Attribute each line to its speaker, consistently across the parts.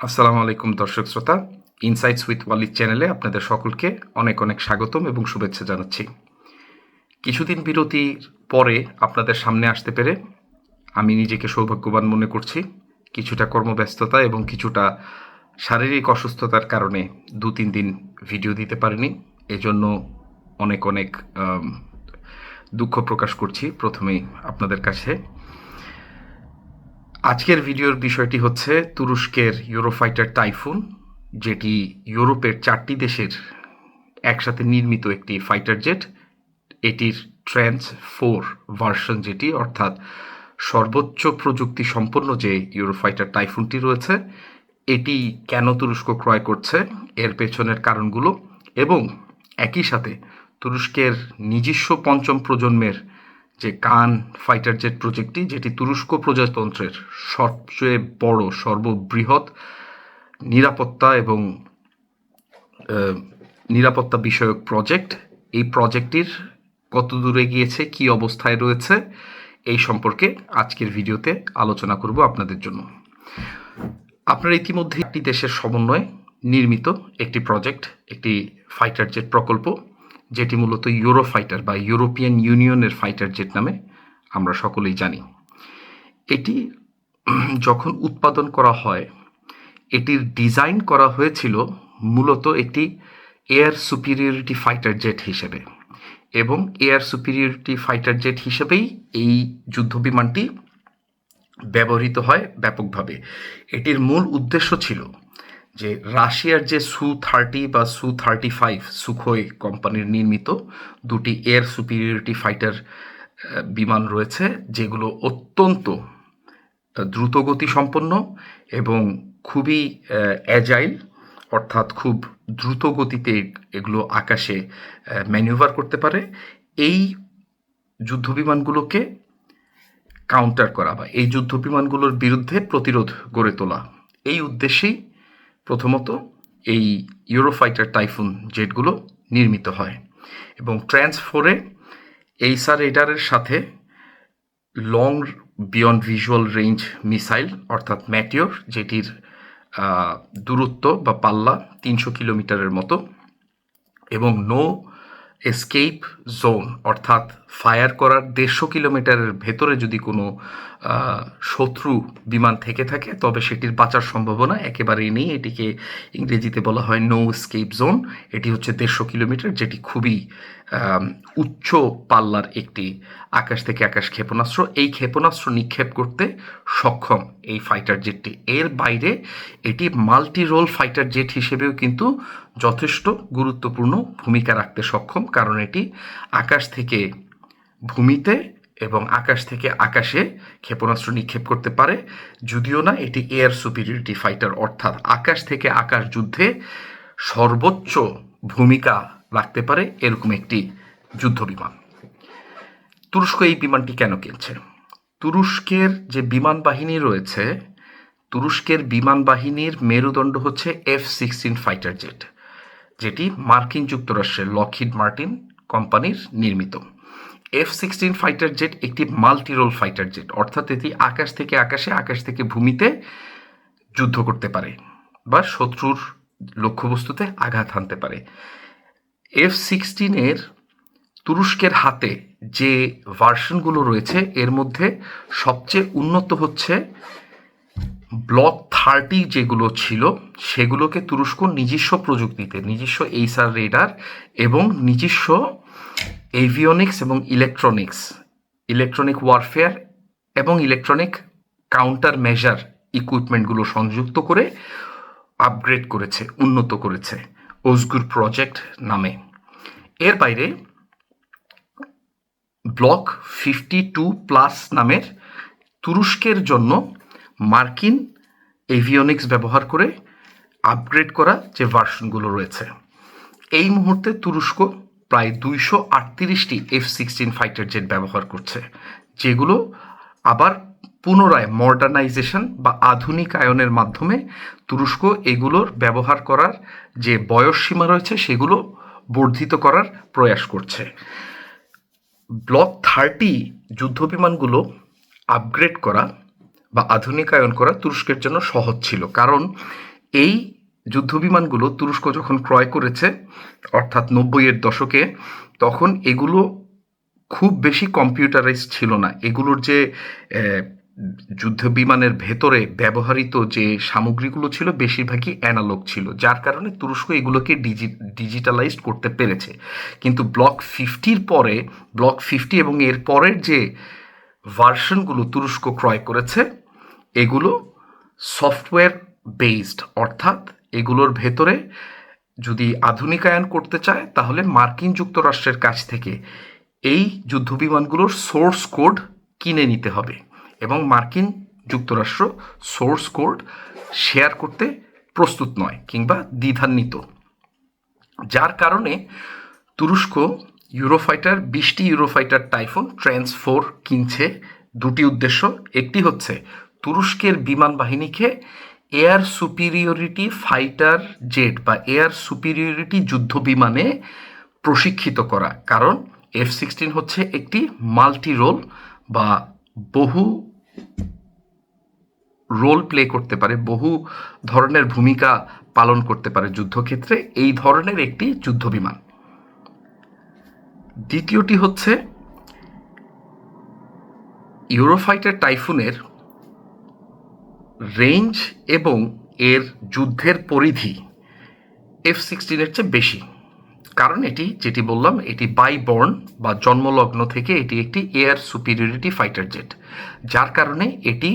Speaker 1: আসসালামু আলাইকুম দর্শক শ্রোতা, ইনসাইটস উইথ ওয়ালিদ চ্যানেলে আপনাদের সকলকে অনেক অনেক স্বাগতম এবং শুভেচ্ছা জানাচ্ছি। কিছুদিন বিরতির পরে আপনাদের সামনে আসতে পেরে আমি নিজেকে সৌভাগ্যবান মনে করছি। কিছুটা কর্মব্যস্ততা এবং কিছুটা শারীরিক অসুস্থতার কারণে 2-3 দিন ভিডিও দিতে পারিনি। এজন্য অনেক অনেক দুঃখ প্রকাশ করছি প্রথমেই আপনাদের কাছে। আজকের ভিডিওর বিষয়টি হচ্ছে তুরস্কের ইউরোফাইটার টাইফুন, যেটি ইউরোপের 4টি দেশের একসাথে নির্মিত একটি ফাইটার জেট। এটির ট্রান্স 4 ভার্সন, যেটি অর্থাৎ সর্বোচ্চ প্রযুক্তি সম্পন্ন যে ইউরোফাইটার টাইফুনটি রয়েছে, এটি কেন তুরস্ক ক্রয় করছে, এর পেছনের কারণগুলো, এবং একই সাথে তুরস্কের নিজস্ব পঞ্চম প্রজন্মের যে কান ফাইটার জেট প্রজেক্টটি, যেটি তুরস্ক প্রজাতন্ত্রের সবচেয়ে বড় সর্ববৃহৎ নিরাপত্তা এবং নিরাপত্তা বিষয়ক প্রজেক্ট, এই প্রজেক্টটির কত দূরে গিয়েছে, কি অবস্থায় রয়েছে, এই সম্পর্কে আজকের ভিডিওতে আলোচনা করব আপনাদের জন্য। আপনারা ইতিমধ্যে একটি দেশের সমন্বয়ে নির্মিত একটি প্রজেক্ট, একটি ফাইটার জেট প্রকল্প, যেটি মূলত ইউরোফাইটার বা ইউরোপিয়ান ইউনিয়নের ফাইটার জেট নামে আমরা সকলেই জানি। এটি যখন উৎপাদন করা হয়, এটির ডিজাইন করা হয়েছিল মূলত একটি এয়ার সুপিরিয়রিটি ফাইটার জেট হিসেবে, এবং এয়ার সুপিরিয়রিটি ফাইটার জেট হিসেবেই এই যুদ্ধবিমানটি ব্যবহৃত হয় ব্যাপকভাবে। এটির মূল উদ্দেশ্য ছিল যে রাশিয়ার যে সু-30 বা সু-35 সুখোই কোম্পানির নির্মিত দুটি এয়ার সুপিরিয়রিটি ফাইটার বিমান রয়েছে, যেগুলো অত্যন্ত দ্রুতগতি সম্পন্ন এবং খুবই অ্যাজাইল, অর্থাৎ খুব দ্রুত গতিতে এগুলো আকাশে ম্যানিউভার করতে পারে। এই যুদ্ধবিমানগুলোকে কাউন্টার করা বা এই যুদ্ধবিমানগুলোর বিরুদ্ধে প্রতিরোধ গড়ে তোলা, এই উদ্দেশ্যেই প্রথমত এই ইউরোফাইটার টাইফুন জেটগুলো নির্মিত হয়। এবং ট্রান্স 4-এ এইসার রেডারের সাথে long beyond visual range missile অর্থাৎ ম্যাটিওর, যেটির দূরত্ব বা পাল্লা 300 কিলোমিটারের মতো, এবং নো এসকেপ জোন অর্থাৎ ফায়ার করার 150 কিলোমিটারের ভেতরে যদি কোনো শত্রু বিমান থেকে থাকে তবে সেটির বাঁচার সম্ভাবনা একেবারেই নেই। এটিকে ইংরেজিতে বলা হয় নো এসকেপ জোন। এটি হচ্ছে 150 কিলোমিটার, যেটি খুবই উচ্চ পাল্লার একটি আকাশ থেকে আকাশ ক্ষেপণাস্ত্র। এই ক্ষেপণাস্ত্র নিক্ষেপ করতে সক্ষম এই ফাইটার জেটটি। এর বাইরে এটি মাল্টি রোল ফাইটার জেট হিসেবেও কিন্তু যথেষ্ট গুরুত্বপূর্ণ ভূমিকা রাখতে সক্ষম, কারণ এটি আকাশ থেকে ভূমিতে এবং আকাশ থেকে আকাশে ক্ষেপণাস্ত্র নিক্ষেপ করতে পারে। যদিও না এটি এয়ার সুপিরিয়রিটি ফাইটার, অর্থাৎ আকাশ থেকে আকাশ যুদ্ধে সর্বোচ্চ ভূমিকা রাখতে পারে এরকম একটি যুদ্ধ বিমান। তুরস্ক এই বিমানটি কেন কিনছে? তুরস্কের যে বিমান বাহিনী রয়েছে, তুরস্কের বিমান বাহিনীর মেরুদণ্ড হচ্ছে F-16 ফাইটার জেট, যেটি মার্কিন যুক্তরাষ্ট্রের লকহিড মার্টিন কোম্পানির নির্মিত। F-16 ফাইটার জেট একটি মাল্টি রোল ফাইটার জেট, অর্থাৎ এটি আকাশ থেকে আকাশে, আকাশ থেকে ভূমিতে যুদ্ধ করতে পারে বা শত্রুর লক্ষ্যবস্তুতে আঘাত হানতে পারে। F-16-এর তুরস্কের হাতে যে ভার্সনগুলো রয়েছে, এর মধ্যে সবচেয়ে উন্নত হচ্ছে ব্লক 30 যেগুলো ছিল, সেগুলোকে তুরস্ক নিজস্ব প্রযুক্তিতে, নিজস্ব এইসার রেডার এবং নিজস্ব এভিওনিক্স এবং ইলেকট্রনিক ওয়ারফেয়ার এবং ইলেকট্রনিক কাউন্টার মেজার ইকুইপমেন্টগুলো সংযুক্ত করে আপগ্রেড করেছে, উন্নত করেছে ওজগুর প্রজেক্ট নামে। এর বাইরে ব্লক 52+ নামের তুরস্কের জন্য মার্কিন এভিওনিক্স ব্যবহার করে আপগ্রেড করা যে ভার্সনগুলো রয়েছে। এই মুহূর্তে তুরস্ক প্রায় 238টি F-16 ফাইটার জেট ব্যবহার করছে, যেগুলো আবার পুনরায় মডার্নাইজেশন বা আধুনিকায়নের মাধ্যমে তুরস্ক এগুলোর ব্যবহার করার যে বয়সসীমা রয়েছে সেগুলো বর্ধিত করার প্রয়াস করছে। ব্লক 30 যুদ্ধবিমানগুলো আপগ্রেড করা বা আধুনিকায়ন করা তুরস্কের জন্য সহজ ছিল, কারণ এই যুদ্ধবিমানগুলো তুরস্ক যখন ক্রয় করেছে অর্থাৎ 90-এর দশকে, তখন এগুলো খুব বেশি কম্পিউটারাইজড ছিল না। এগুলোর যে যুদ্ধ বিমানের ভেতরে ব্যবহৃত যে সামগ্রীগুলো ছিল বেশিরভাগই অ্যানালগ ছিল, যার কারণে তুরস্ক এগুলোকে ডিজিটালাইজড করতে পেরেছে। কিন্তু ব্লক 50 এবং এর পরের যে ভার্সনগুলো তুরস্ক ক্রয় করেছে এগুলো সফটওয়্যার বেসড, অর্থাৎ এগুলোর ভেতরে যদি আধুনিকায়ন করতে চায় তাহলে মার্কিন যুক্তরাষ্ট্রের কাছ থেকে এই যুদ্ধবিমানগুলোর সোর্স কোড কিনে নিতে হবে এবং মার্কিন যুক্তরাষ্ট্র সোর্স কোড শেয়ার করতে প্রস্তুত নয় কিংবা দ্বিধান্বিত, যার কারণে তুরস্ক ইউরোফাইটার 20টি ইউরোফাইটার টাইফুন ট্রান্স 4 কিনছে। দুটি উদ্দেশ্য, একটি হচ্ছে তুরস্কের বিমান বাহিনীকে এয়ার সুপিরিয়রিটি ফাইটার জেট বা এয়ার সুপিরিয়রিটি যুদ্ধ বিমানে প্রশিক্ষিত করা, কারণ F-16 হচ্ছে একটি মাল্টি রোল বা বহু রোল প্লে করতে পারে, বহু ধরনের ভূমিকা পালন করতে পারে যুদ্ধক্ষেত্রে, এই ধরনের একটি যুদ্ধ বিমান। দ্বিতীয়টি হচ্ছে ইউরোফাইটার টাইফুনের রেঞ্জ এবং এর যুদ্ধের পরিধি F-16-এর চেয়ে বেশি, কারণ এটি যেটি বললাম এটি বাই বর্ন বা জন্মলগ্ন থেকে এটি একটি এয়ার সুপিরিয়রিটি ফাইটার জেট, যার কারণে এটি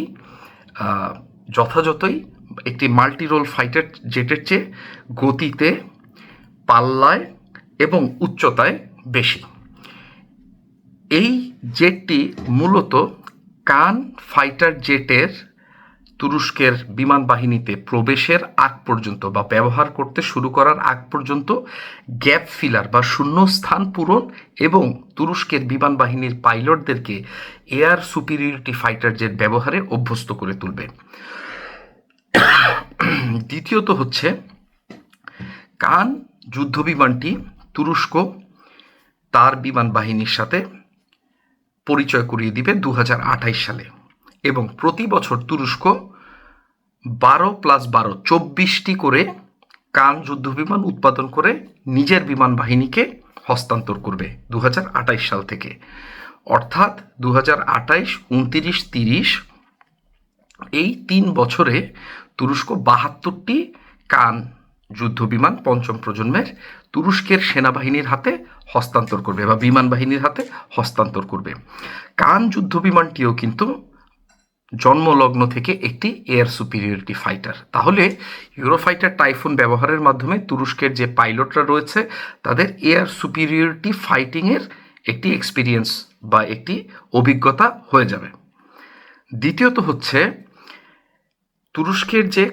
Speaker 1: যথাযথই একটি মাল্টি রোল ফাইটার জেটের চেয়ে গতিতে, পাল্লায় এবং উচ্চতায় বেশি। এই জেটটি মূলত কান ফাইটার জেটের তুরস্কের বিমান বাহিনীতে প্রবেশের আগ পর্যন্ত বা ব্যবহার করতে শুরু করার আগ পর্যন্ত গ্যাপ ফিলার বা শূন্যস্থান পূরণ এবং তুরস্কের বিমান বাহিনীর পাইলটদেরকে এয়ার সুপিরিয়রিটি ফাইটার জেট ব্যবহারে অভ্যস্ত করে তুলবে। দ্বিতীয়ত হচ্ছে কান যুদ্ধ বিমানটি তুরস্ক তার বিমান বাহিনীর সাথে পরিচয় করিয়ে দিবে 2028 সালে এবং প্রতি বছর তুরস্ক 12+12 24টি করে কান যুদ্ধবিমান উৎপাদন করে নিজের বিমান বাহিনীকে হস্তান্তর করবে 2028 সাল থেকে, অর্থাৎ 2028, 29, 30 এই 3 বছরে তুরস্ক 72টি কান যুদ্ধবিমান পঞ্চম প্রজন্মের তুরস্কের সেনাবাহিনীর হাতে হস্তান্তর করবে বা বিমান বাহিনীর হাতে হস্তান্তর করবে। কান যুদ্ধবিমানটিও কিন্তু জন্মলগ্ন থেকে একটি এয়ার সুপিরিয়রিটি ফাইটার। তাহলে ইউরোফাইটার টাইফুন ব্যবহারের মাধ্যমে তুরস্কের যে পাইলটরা রয়েছে তাদের এয়ার সুপিরিয়রিটি ফাইটিংয়ের একটি এক্সপিরিয়েন্স বা একটি অভিজ্ঞতা হয়ে যাবে। দ্বিতীয়ত হচ্ছে তুরস্কের যে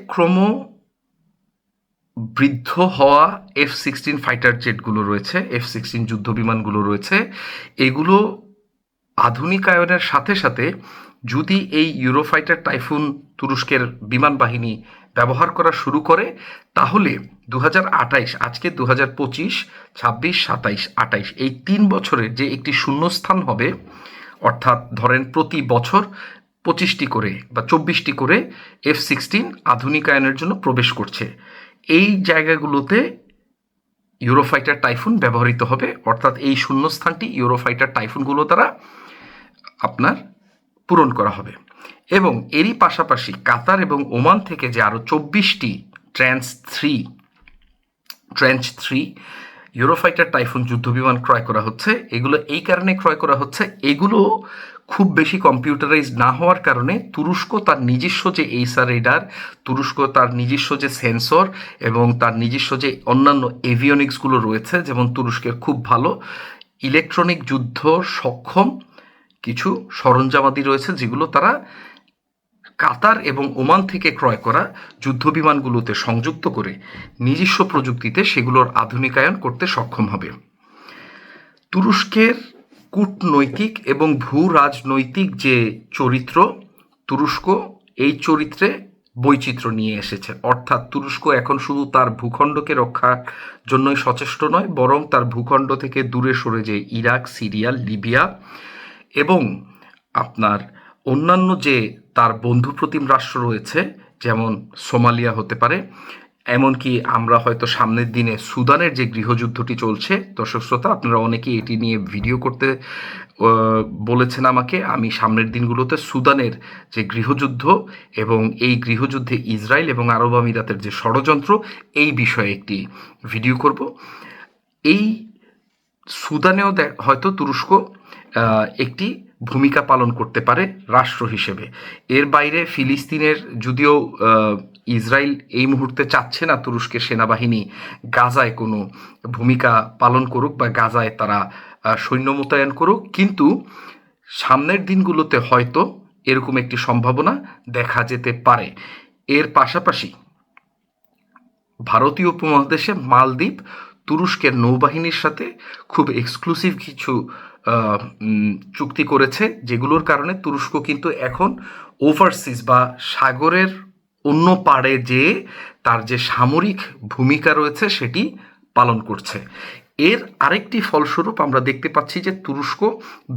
Speaker 1: বৃদ্ধ হওয়া F-16 ফাইটার জেটগুলো রয়েছে, F-16 যুদ্ধ বিমানগুলো রয়েছে, এগুলো আধুনিকায়নের সাথে সাথে যদি এই ইউরোফাইটার টাইফুন তুরস্কের বিমান বাহিনী ব্যবহার করা শুরু করে তাহলে 2028, আজকে 2025, 26, 27, 28 এই 3 বছরের যে একটি শূন্যস্থান হবে, অর্থাৎ ধরেন প্রতি বছর 25টি করে বা 24টি করে F-16 আধুনিকায়নের জন্য প্রবেশ করছে, এই জায়গাগুলোতে ইউরোফাইটার টাইফুন ব্যবহৃত হবে, অর্থাৎ এই শূন্যস্থানটি ইউরোফাইটার টাইফুনগুলো দ্বারা আপনার পূরণ করা হবে। এবং এরই পাশাপাশি কাতার এবং ওমান থেকে যে আরও 24টি ট্রেঞ্চ 3 ইউরোফাইটার টাইফুন যুদ্ধবিমান ক্রয় করা হচ্ছে, এগুলো এই কারণে ক্রয় করা হচ্ছে, এগুলো খুব বেশি কম্পিউটারাইজ না হওয়ার কারণে তুরস্ক তার নিজস্ব যে এইসার রেডার, তুরস্ক তার নিজস্ব যে সেন্সর এবং তার নিজস্ব যে অন্যান্য এভিওনিক্সগুলো রয়েছে, যেমন তুরস্কের খুব ভালো ইলেকট্রনিক যুদ্ধ সক্ষম কিছু সরঞ্জামাদি রয়েছে যেগুলো তারা কাতার এবং ওমান থেকে ক্রয় করা যুদ্ধবিমানগুলোতে সংযুক্ত করে নিজস্ব প্রযুক্তিতে সেগুলোর আধুনিকায়ন করতে সক্ষম হবে। তুরস্কের কূটনৈতিক এবং ভূ রাজনৈতিক যে চরিত্র, তুরস্ক এই চরিত্রে বৈচিত্র্য নিয়ে এসেছে, অর্থাৎ তুরস্ক এখন শুধু তার ভূখণ্ডকে রক্ষার জন্যই সচেষ্ট নয়, বরং তার ভূখণ্ড থেকে দূরে সরে যে ইরাক, সিরিয়া, লিবিয়া এবং আপনার অন্যান্য যে তার বন্ধুপ্রতিম রাষ্ট্র রয়েছে যেমন সোমালিয়া হতে পারে, এমনকি আমরা হয়তো সামনের দিনে সুদানের যে গৃহযুদ্ধটি চলছে, দর্শক শ্রোতা আপনারা অনেকেই এটি নিয়ে ভিডিও করতে বলেছেন আমাকে। আমি সামনের দিনগুলোতে সুদানের যে গৃহযুদ্ধ এবং এই গৃহযুদ্ধে ইসরায়েল এবং আরব আমিরাতের যে ষড়যন্ত্র, এই বিষয়ে একটি ভিডিও করব। এই সুদানেও হয়তো তুরস্ক একটি ভূমিকা পালন করতে পারে রাষ্ট্র হিসেবে। এর বাইরে ফিলিস্তিনের, যদিও ইসরায়েল এই মুহূর্তে চাচ্ছে না তুরস্কের সেনাবাহিনী গাজায় কোনো ভূমিকা পালন করুক বা গাজায় তারা সৈন্য মোতায়েন করুক, কিন্তু সামনের দিনগুলোতে হয়তো এরকম একটি সম্ভাবনা দেখা যেতে পারে। এর পাশাপাশি ভারতীয় উপমহাদেশে মালদ্বীপ তুরস্কের নৌবাহিনীর সাথে খুব এক্সক্লুসিভ কিছু চুক্তি করেছে, যেগুলোর কারণে তুরস্ক কিন্তু এখন ওভারসিজ বা সাগরের অন্য পাড়ে যেয়ে তার যে সামরিক ভূমিকা রয়েছে সেটি পালন করছে। এর আরেকটি ফলস্বরূপ আমরা দেখতে পাচ্ছি যে তুরস্ক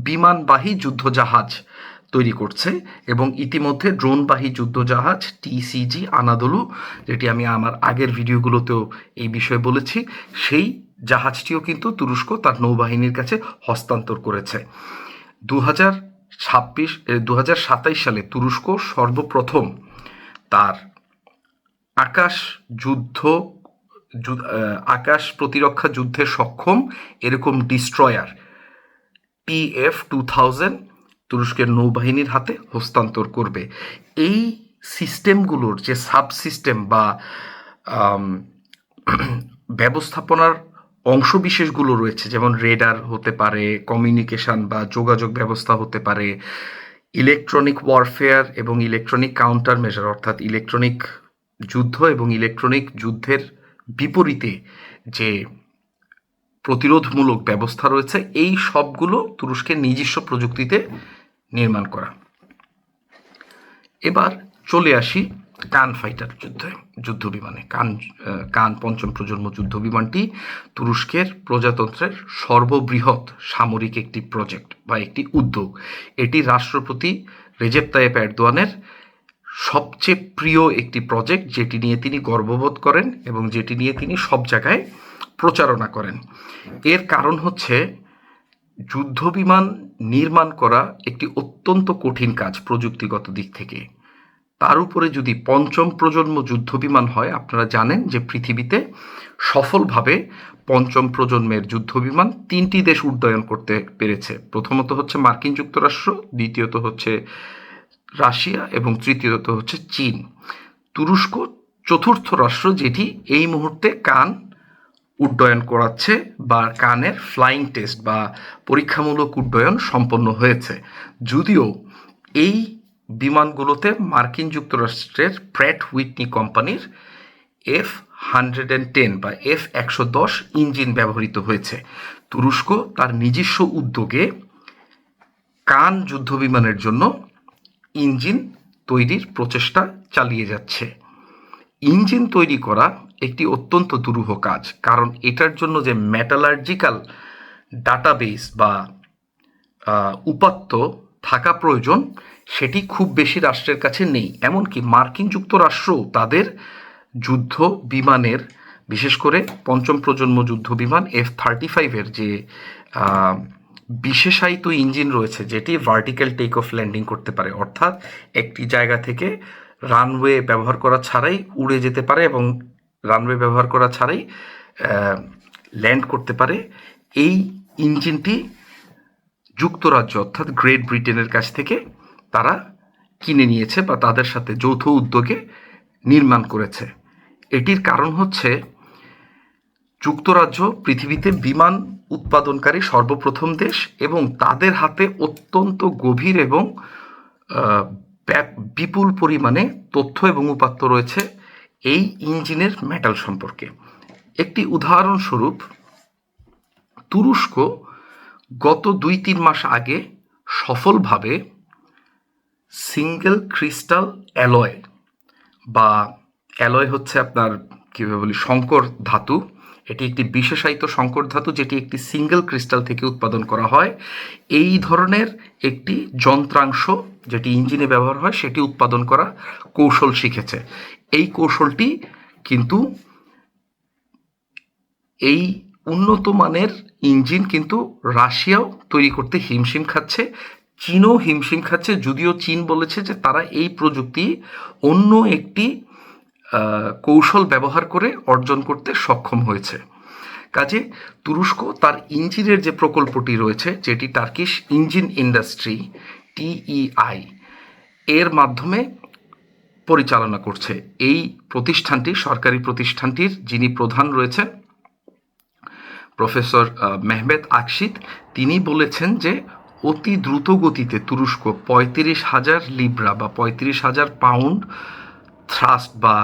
Speaker 1: বিমানবাহী যুদ্ধজাহাজ তৈরি করছে এবং ইতিমধ্যে ড্রোনবাহী যুদ্ধজাহাজ টিসিজি আনাদোলু, যেটি আমি আমার আগের ভিডিওগুলোতেও এই বিষয়ে বলেছি, সেই জাহাজটিও কিন্তু তুরস্ক তার নৌবাহিনীর কাছে হস্তান্তর করেছে। 2027 সালে তুরস্ক সর্বপ্রথম তার আকাশ প্রতিরক্ষা যুদ্ধে সক্ষম এরকম ডিস্ট্রয়ার TF-2000 তুরস্কের নৌবাহিনীর হাতে হস্তান্তর করবে। এই সিস্টেমগুলোর যে সাবসিস্টেম বা ব্যবস্থাপনার অংশবিশেষগুলো রয়েছে, যেমন রেডার হতে পারে, কমিউনিকেশন বা যোগাযোগ ব্যবস্থা হতে পারে, ইলেকট্রনিক ওয়ারফেয়ার এবং ইলেকট্রনিক কাউন্টার মেজার, অর্থাৎ ইলেকট্রনিক যুদ্ধ এবং ইলেকট্রনিক যুদ্ধের বিপরীতে যে প্রতিরোধমূলক ব্যবস্থা রয়েছে, এই সবগুলো তুরস্কের নিজস্ব প্রযুক্তিতে নির্মাণ করা। এবার চলে আসি কান ফাইটার যুদ্ধ বিমানে। কান পঞ্চম প্রজন্ম যুদ্ধ বিমানটি তুরস্কের প্রজাতন্ত্রের সর্ববৃহৎ সামরিক একটি প্রজেক্ট বা একটি উদ্যোগ। এটি রাষ্ট্রপতি রেজেপ তাইয়েপ এরদোয়ানের সবচেয়ে প্রিয় একটি প্রজেক্ট, যেটি নিয়ে তিনি গর্ববোধ করেন এবং যেটি নিয়ে তিনি সব জায়গায় প্রচারণা করেন। এর কারণ হচ্ছে যুদ্ধ বিমান নির্মাণ করা একটি অত্যন্ত কঠিন কাজ প্রযুক্তিগত দিক থেকে। তার উপরে যদি পঞ্চম প্রজন্ম যুদ্ধ বিমান হয়, আপনারা জানেন যে পৃথিবীতে সফলভাবে পঞ্চম প্রজন্মের যুদ্ধ বিমান 3টি দেশ উড্ডয়ন করতে পেরেছে। প্রথমত হচ্ছে মার্কিন যুক্তরাষ্ট্র, দ্বিতীয়ত হচ্ছে রাশিয়া এবং তৃতীয়ত হচ্ছে চীন। তুরস্ক চতুর্থ রাষ্ট্র যেটি এই মুহূর্তে কান উড্ডয়ন করাচ্ছে বা কানের ফ্লাইং টেস্ট বা পরীক্ষামূলক উড্ডয়ন সম্পন্ন হয়েছে। যদিও এই বিমানগুলোতে মার্কিন যুক্তরাষ্ট্রের প্র্যাট হুইটনি কোম্পানির F-110 বা F-110 ইঞ্জিন ব্যবহৃত হয়েছে। তুরস্ক তার নিজস্ব উদ্যোগে কান যুদ্ধ বিমানের জন্য ইঞ্জিন তৈরির প্রচেষ্টা চালিয়ে যাচ্ছে। ইঞ্জিন তৈরি করা একটি অত্যন্ত দুরূহ কাজ, কারণ এটার জন্য যে মেটালার্জিক্যাল ডাটাবেস বা উপাত্ত থাকা প্রয়োজন, সেটি খুব বেশি রাষ্ট্রের কাছে নেই। এমনকি মার্কিন যুক্তরাষ্ট্র তাদের যুদ্ধ বিমানের, বিশেষ করে পঞ্চম প্রজন্ম যুদ্ধ বিমান F-35 যে বিশেষায়িত ইঞ্জিন রয়েছে, যেটি ভার্টিক্যাল টেক অফ ল্যান্ডিং করতে পারে, অর্থাৎ একটি জায়গা থেকে রানওয়ে ব্যবহার করা ছাড়াই উড়ে যেতে পারে এবং রানওয়ে ব্যবহার করা ছাড়াই ল্যান্ড করতে পারে। এই ইঞ্জিনটি যুক্তরাজ্য অর্থাৎ গ্রেট ব্রিটেনের কাছ থেকে তারা কিনে নিয়েছে বা তাদের সাথে যৌথ উদ্যোগে নির্মাণ করেছে। এটির কারণ হচ্ছে যুক্তরাজ্য পৃথিবীতে বিমান উৎপাদনকারী সর্বপ্রথম দেশ এবং তাদের হাতে অত্যন্ত গভীর এবং বিপুল পরিমাণে তথ্য এবং উপাত্ত রয়েছে এই ইঞ্জিনের মেটাল সম্পর্কে। একটি উদাহরণস্বরূপ, তুরস্ক গত 2-3 মাস আগে সফলভাবে সিঙ্গেল ক্রিস্টাল অ্যালয় বা অ্যালয় হচ্ছে আপনার কীভাবে বলি, সংকর ধাতু, এটি একটি বিশেষায়িত সংকর ধাতু, যেটি একটি সিঙ্গেল ক্রিস্টাল থেকে উৎপাদন করা হয়। এই ধরনের একটি যন্ত্রাংশ যেটি ইঞ্জিনে ব্যবহার হয় সেটি উৎপাদন করা কৌশল শিখেছে। এই কৌশলটি কিন্তু এই উন্নত মানের ইঞ্জিন কিন্তু রাশিয়াও তৈরি করতে হিমশিম খাচ্ছে, চীনও হিমশিম খাচ্ছে, যদিও চীন বলেছে যে তারা এই প্রযুক্তি অন্য একটি কৌশল ব্যবহার করে অর্জন করতে সক্ষম হয়েছে। কাজে তুরস্ক তার ইঞ্জিনের যে প্রকল্পটি রয়েছে, যেটি টার্কিশ ইঞ্জিন ইন্ডাস্ট্রি TEI এর মাধ্যমে পরিচালনা করছে। এই প্রতিষ্ঠানটি, সরকারি প্রতিষ্ঠানটির যিনি প্রধান রয়েছেন প্রফেসর মেহমেত আকশিদ, তিনি বলেছেন যে অতি দ্রুত গতিতে তুরস্ক 35,000 লিব্রা বা 35,000 পাউন্ড থ্রাস্ট বা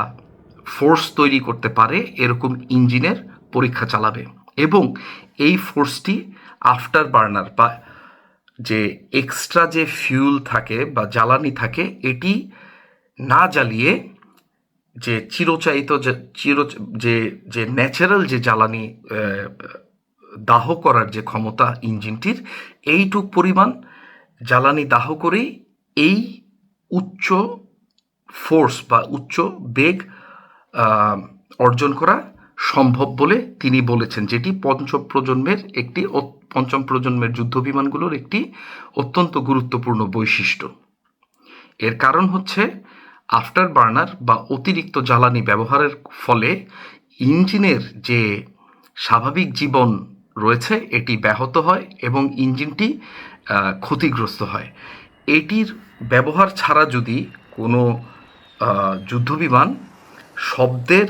Speaker 1: ফোর্স তৈরি করতে পারে এরকম ইঞ্জিনের পরীক্ষা চালাবে, এবং এই ফোর্সটি আফটার বার্নার বা যে এক্সট্রা যে ফিউল থাকে বা জ্বালানি থাকে এটি না জ্বালিয়ে যে চিরচায়িত যে ন্যাচারাল যে জ্বালানি দাহ করার যে ক্ষমতা ইঞ্জিনটির, এইটুক পরিমাণ জ্বালানি দাহ করেই এই উচ্চ ফোর্স বা উচ্চ বেগ অর্জন করা সম্ভব বলে তিনি বলেছেন, যেটি পঞ্চম প্রজন্মের যুদ্ধ বিমানগুলোর একটি অত্যন্ত গুরুত্বপূর্ণ বৈশিষ্ট্য। এর কারণ হচ্ছে আফটার বার্নার বা অতিরিক্ত জ্বালানি ব্যবহারের ফলে ইঞ্জিনের যে স্বাভাবিক জীবন রয়েছে এটি ব্যাহত হয় এবং ইঞ্জিনটি ক্ষতিগ্রস্ত হয়। এটির ব্যবহার ছাড়া যদি কোনো যুদ্ধবিমান শব্দের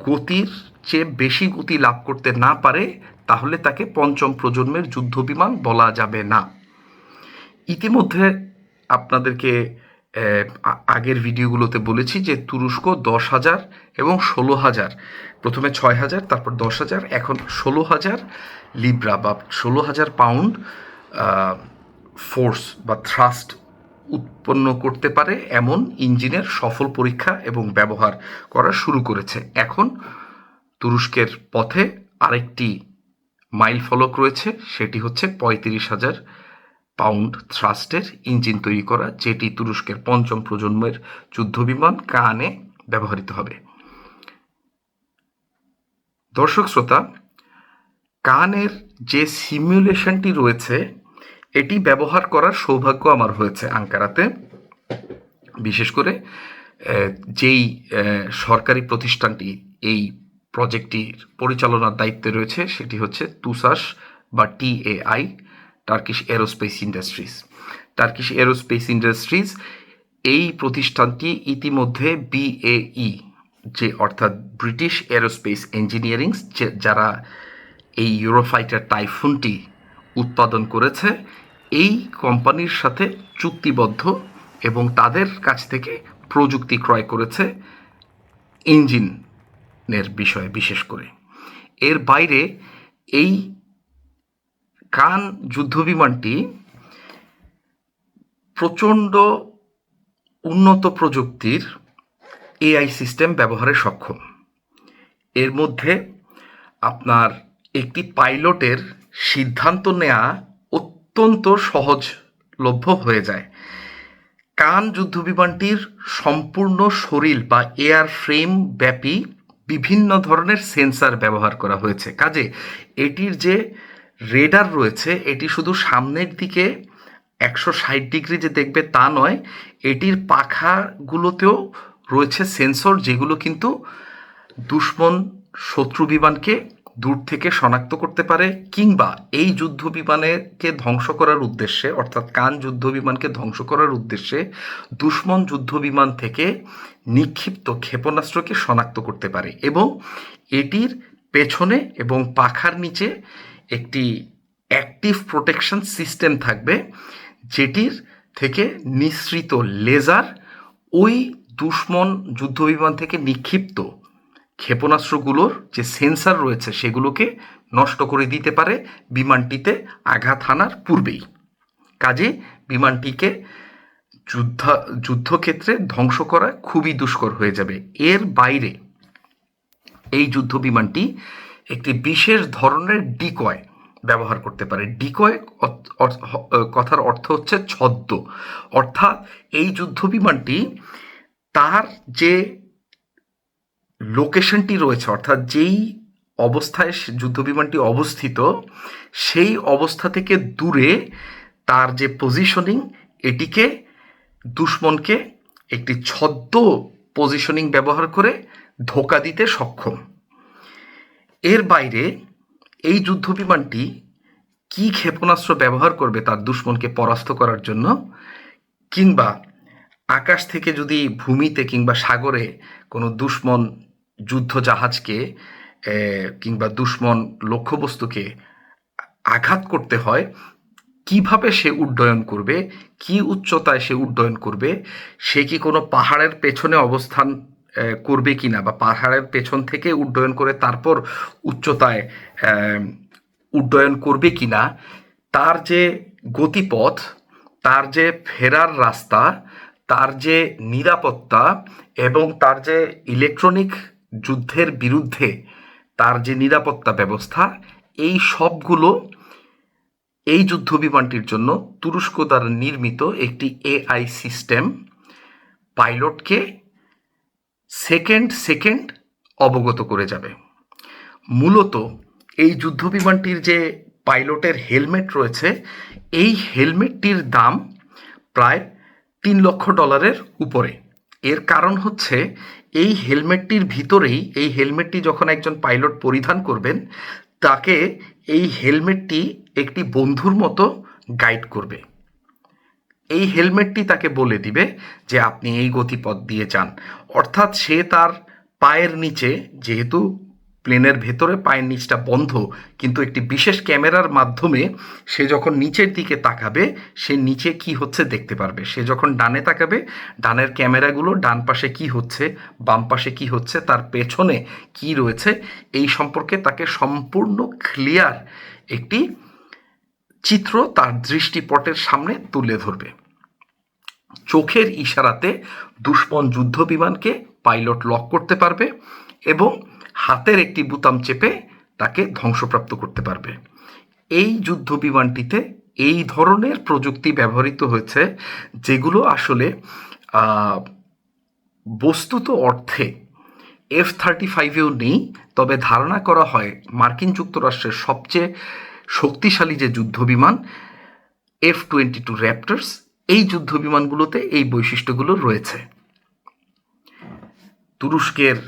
Speaker 1: গতির চেয়ে বেশি গতি লাভ করতে না পারে তাহলে তাকে পঞ্চম প্রজন্মের যুদ্ধবিমান বলা যাবে না। ইতিমধ্যে আপনাদেরকে আগের ভিডিওগুলোতে বলেছি যে তুরস্ক 10,000 এবং 16,000, প্রথমে 6,000 তারপর 10,000, এখন 16,000 লিব্রা বা 16,000 পাউন্ড ফোর্স বা থ্রাস্ট উৎপন্ন করতে পারে এমন ইঞ্জিনের সফল পরীক্ষা এবং ব্যবহার করা শুরু করেছে। এখন তুরস্কের পথে আরেকটি মাইল ফলক রয়েছে, সেটি হচ্ছে 35,000 পাউন্ড থ্রাস্টের ইঞ্জিন তৈরি করা, যেটি তুরস্কের পঞ্চম প্রজন্মের যুদ্ধবিমান কানে ব্যবহৃত হবে। দর্শক শ্রোতা, কানের যে সিমুলেশনটি রয়েছে এটি ব্যবহার করার সৌভাগ্য আমার হয়েছে আঙ্কারাতে। বিশেষ করে যেই সরকারি প্রতিষ্ঠানটি এই প্রজেক্টটির পরিচালনার দায়িত্বে রয়েছে সেটি হচ্ছে তুসাস বা TAI, Turkish aerospace industries. Turkish aerospace industries এই প্রতিষ্ঠানটি ইতিমধ্যে BAE, যে অর্থাৎ ব্রিটিশ এরোস্পেস ইঞ্জিনিয়ারিং, যারা এই ইউরোফাইটার টাইফুনটি উৎপাদন করেছে, এই কোম্পানির সাথে চুক্তিবদ্ধ এবং তাদের কাছ থেকে প্রযুক্তি ক্রয় করেছে ইঞ্জিনের বিষয়ে বিশেষ করে। এর বাইরে এই কান যুদ্ধবিমানটি প্রচণ্ড উন্নত প্রযুক্তির AI সিস্টেম ব্যবহারে সক্ষম। এর মধ্যে আপনার একটি পাইলটের সিদ্ধান্ত নেওয়া অত্যন্ত সহজলভ্য হয়ে যায়। কান যুদ্ধবিমানটির সম্পূর্ণ শরীর বা এয়ার ফ্রেম ব্যাপী বিভিন্ন ধরনের সেন্সার ব্যবহার করা হয়েছে। কাজে এটির যে রেডার রয়েছে এটি শুধু সামনের দিকে 160 ডিগ্রি যে দেখবে তা নয়, এটির পাখাগুলোতেও রয়েছে সেন্সর, যেগুলো কিন্তু দুশ্মন শত্রু বিমানকে দূর থেকে শনাক্ত করতে পারে, কিংবা এই যুদ্ধ বিমানকে ধ্বংস করার উদ্দেশ্যে, অর্থাৎ কান যুদ্ধ বিমানকে ধ্বংস করার উদ্দেশ্যে দুশ্মন যুদ্ধ বিমান থেকে নিক্ষিপ্ত ক্ষেপণাস্ত্রকে শনাক্ত করতে পারে। এবং এটির পেছনে এবং পাখার নিচে একটি অ্যাক্টিভ প্রোটেকশন সিস্টেম থাকবে, যেটির থেকে নিঃসৃত লেজার ওই দুশ্মন যুদ্ধবিমান থেকে নিক্ষিপ্ত ক্ষেপণাস্ত্রগুলোর যে সেন্সার রয়েছে সেগুলোকে নষ্ট করে দিতে পারে বিমানটিতে আঘাত হানার পূর্বেই। কাজে বিমানটিকে যুদ্ধক্ষেত্রে ধ্বংস করা খুবই দুষ্কর হয়ে যাবে। এর বাইরে এই যুদ্ধ বিমানটি একটি বিশেষ ধরনের ডিকয় ব্যবহার করতে পারে। ডিকয় কথার অর্থ হচ্ছে ছদ্ম, অর্থাৎ এই যুদ্ধ বিমানটি তার যে লোকেশনটি রয়েছে, অর্থাৎ যেই অবস্থায় যুদ্ধ বিমানটি অবস্থিত, সেই অবস্থা থেকে দূরে তার যে পজিশনিং, এটিকে দুশ্মনকে একটি ছদ্ম পজিশনিং ব্যবহার করে ধোঁকা দিতে সক্ষম। এর বাইরে এই যুদ্ধ বিমানটি কি ক্ষেপণাস্ত্র ব্যবহার করবে তার দুশ্মনকে পরাস্ত করার জন্য, কিংবা আকাশ থেকে যদি ভূমিতে কিংবা সাগরে কোনো দুশ্মন যুদ্ধ জাহাজকে কিংবা দুশ্মন লক্ষ্যবস্তুকে আঘাত করতে হয়, কিভাবে সে উড্ডয়ন করবে, কি উচ্চতায় সে উড্ডয়ন করবে, সে কি কোনো পাহাড়ের পেছনে অবস্থান করবে কিনা, বা পাহাড়ের পেছন থেকে উড্ডয়ন করে তারপর উচ্চতায় উড্ডয়ন করবে কিনা, তার যে গতিপথ, তার যে ফেরার রাস্তা, তার যে নিরাপত্তা এবং তার যে ইলেকট্রনিক যুদ্ধের বিরুদ্ধে তার যে নিরাপত্তা ব্যবস্থা, এই সবগুলো এই যুদ্ধ বিমানটির জন্য তুরস্ক দ্বারা নির্মিত একটি এআই সিস্টেম পাইলটকে সেকেন্ড অবগত করে যাবে। মূলত এই যুদ্ধ বিমানটির যে পাইলটের হেলমেট রয়েছে, এই হেলমেটটির দাম প্রায় $3 লক্ষ উপরে। এর কারণ হচ্ছে এই হেলমেটটির ভিতরেই, এই হেলমেটটি যখন একজন পাইলট পরিধান করবেন, তাকে এই হেলমেটটি একটি বন্ধুর মতো গাইড করবে। এই হেলমেটটি তাকে বলে দিবে যে আপনি এই গতিপথ দিয়ে যান। অর্থাৎ সে তার পায়ের নিচে, যেহেতু প্লেনের ভেতরে পায়ের নিচটা বন্ধ, কিন্তু একটি বিশেষ ক্যামেরার মাধ্যমে সে যখন নিচের দিকে তাকাবে, সে নিচে কি হচ্ছে দেখতে পারবে। সে যখন ডানে তাকাবে, ডানের ক্যামেরাগুলো ডান পাশে কি হচ্ছে, বাম পাশে কি হচ্ছে, তার পেছনে কি রয়েছে, এই সম্পর্কে তাকে সম্পূর্ণ ক্লিয়ার একটি চিত্র তার দৃষ্টিপটের সামনে তুলে ধরবে। চোখের ইশারাতে দুশ্মন যুদ্ধ বিমানকে পাইলট লক করতে পারবে এবং হাতের একটি বোতাম চেপে তাকে ধ্বংসপ্রাপ্ত করতে পারবে। এই যুদ্ধ বিমানটিতে এই ধরনের প্রযুক্তি ব্যবহৃত হয়েছে, যেগুলো আসলে বস্তুত অর্থে F-35-এও নেই। তবে ধারণা করা হয় মার্কিন যুক্তরাষ্ট্রের সবচেয়ে শক্তিশালী যে যুদ্ধ বিমান F-22 র্যাপটরস, এই যুদ্ধ বিমানগুলোতে এই বৈশিষ্ট্যগুলো রয়েছে। তুরস্কের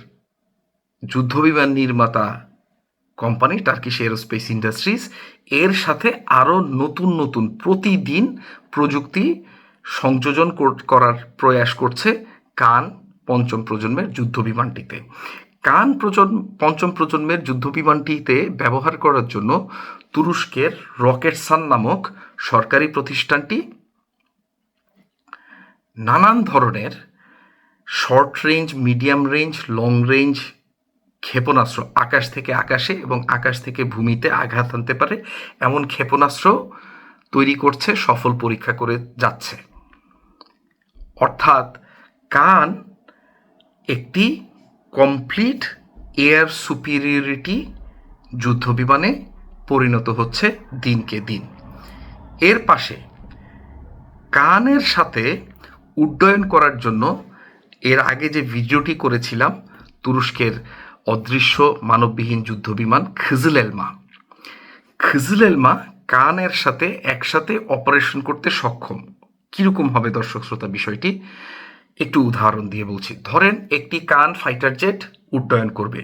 Speaker 1: যুদ্ধ বিমান নির্মাতা কোম্পানি টার্কিশ এরোস্পেস ইন্ডাস্ট্রিজ এর সাথে আরও নতুন প্রতিদিন প্রযুক্তি সংযোজন করার প্রয়াস করছে কান পঞ্চম প্রজন্মের যুদ্ধ বিমানটিতে। কান পঞ্চম প্রজন্মের যুদ্ধ বিমানটিতে ব্যবহার করার জন্য তুরস্কের রকেটসান নামক সরকারি প্রতিষ্ঠানটি নানান ধরনের short range, medium range, long range ক্ষেপণাস্ত্র, আকাশ থেকে আকাশে এবং আকাশ থেকে ভূমিতে আঘাত আনতে পারে এমন ক্ষেপণাস্ত্র তৈরি করছে, সফল পরীক্ষা করে যাচ্ছে। অর্থাৎ কান একটি কমপ্লিট এয়ার সুপিরিয়রিটি যুদ্ধ বিমানে পরিণত হচ্ছে দিনকে দিন। এর পাশে কানের সাথে উড্ডয়ন করার জন্য এর আগে যে ভিডিওটি করেছিলাম তুরস্কের অদৃশ্য মানববিহীন যুদ্ধ বিমান খিজিল-এলমা কানের সাথে একসাথে অপারেশন করতে সক্ষম। কীরকম হবে দর্শক শ্রোতা বিষয়টি একটু উদাহরণ দিয়ে বলছি। ধরেন একটি কান ফাইটার জেট উড্ডয়ন করবে,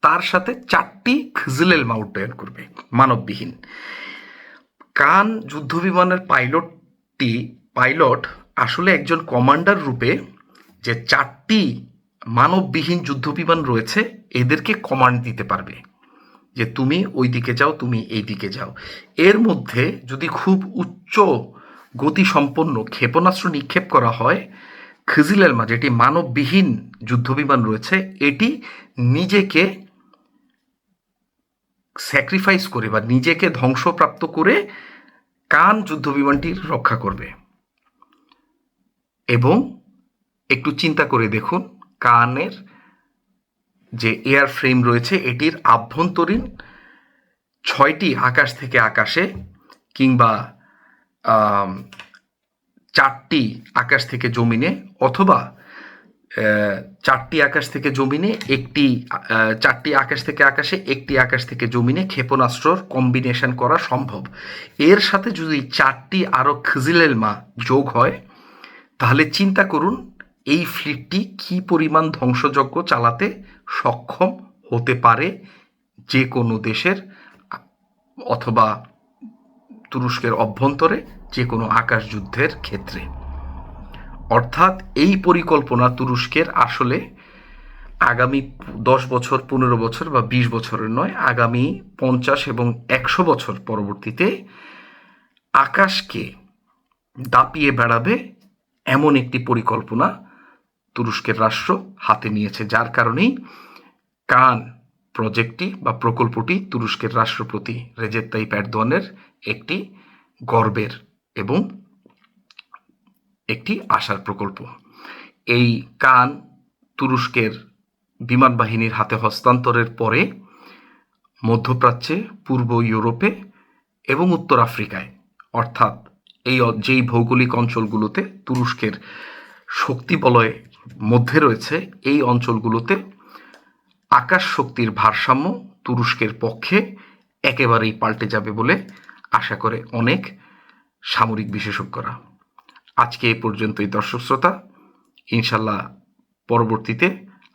Speaker 1: তার সাথে 4টি খিজিল-এলমা উড্ডয়ন করবে মানববিহীন। কান যুদ্ধ বিমানের পাইলট আসলে একজন কমান্ডার রূপে যে 4টি মানববিহীন যুদ্ধ বিমান রয়েছে, এদেরকে কমান্ড দিতে পারবে যে তুমি ওই দিকে যাও, তুমি এই দিকে যাও। এর মধ্যে যদি খুব উচ্চ গতিসম্পন্ন ক্ষেপণাস্ত্র নিক্ষেপ করা হয়, খিজিল-এলমা যেটি মানববিহীন যুদ্ধ বিমান রয়েছে, এটি নিজেকে স্যাক্রিফাইস করে বা নিজেকে ধ্বংসপ্রাপ্ত করে কান যুদ্ধ বিমানটির রক্ষা করবে। এবং একটু চিন্তা করে দেখুন, কানের যে এয়ার ফ্রেম রয়েছে এটির আভ্যন্তরীণ 6টি আকাশ থেকে আকাশে কিংবা 4টি আকাশ থেকে জমিনে অথবা 4টি আকাশ থেকে জমিনে 4টি আকাশ থেকে আকাশে 1টি আকাশ থেকে জমিনে ক্ষেপণাস্ত্রর কম্বিনেশন করা সম্ভব। এর সাথে যদি 4টি আরও খিজিলেলমা যোগ হয় তাহলে চিন্তা করুন এই ফ্লিটটি কী পরিমাণ ধ্বংসযজ্ঞ চালাতে সক্ষম হতে পারে যে কোনো দেশের অথবা তুরস্কের অভ্যন্তরে যে কোনো আকাশ যুদ্ধের ক্ষেত্রে। অর্থাৎ এই পরিকল্পনা তুরস্কের আসলে আগামী 10 বছর 15 বছর বা 20 বছরের নয়, আগামী 50 এবং 100 বছর পরবর্তীতে আকাশকে দাপিয়ে বেড়াবে এমন একটি পরিকল্পনা তুরস্কের রাষ্ট্র হাতে নিয়েছে, যার কারণেই কান প্রজেক্টটি বা প্রকল্পটি তুরস্কের রাষ্ট্রপতি রেজেপ তাইয়িপ এরদোয়ানের একটি গর্বের এবং একটি আশার প্রকল্প। এই কান তুরস্কের বিমান বাহিনীর হাতে হস্তান্তরের পরে মধ্যপ্রাচ্যে, পূর্ব ইউরোপে এবং উত্তর আফ্রিকায়, অর্থাৎ যেই ভৌগোলিক অঞ্চলগুলোতে তুরস্কের শক্তি বলয় মধ্যে রয়েছে এই অঞ্চলগুলোতে আকাশ শক্তির ভারসাম্য তুরস্কের পক্ষে একেবারেই পাল্টে যাবে বলে আশা করে অনেক সামরিক বিশেষজ্ঞরা। আজকে এ পর্যন্তই দর্শক শ্রোতা, ইনশাল্লাহ পরবর্তীতে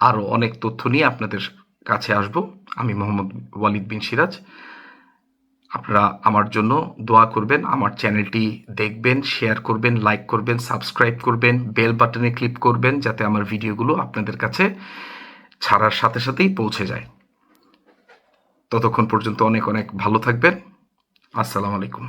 Speaker 1: আরও অনেক তথ্য নিয়ে আপনাদের কাছে আসব। আমি মোহাম্মদ ওয়ালিদ বিন সিরাজ। আপনারা আমার জন্য দোয়া করবেন, আমার চ্যানেলটি দেখবেন, শেয়ার করবেন, লাইক করবেন, সাবস্ক্রাইব করবেন, বেল বাটনে ক্লিক করবেন যাতে আমার ভিডিওগুলো আপনাদের কাছে ছাড়ার সাথে সাথেই পৌঁছে যায়। ততক্ষণ পর্যন্ত অনেক অনেক ভালো থাকবেন। আসসালামু আলাইকুম।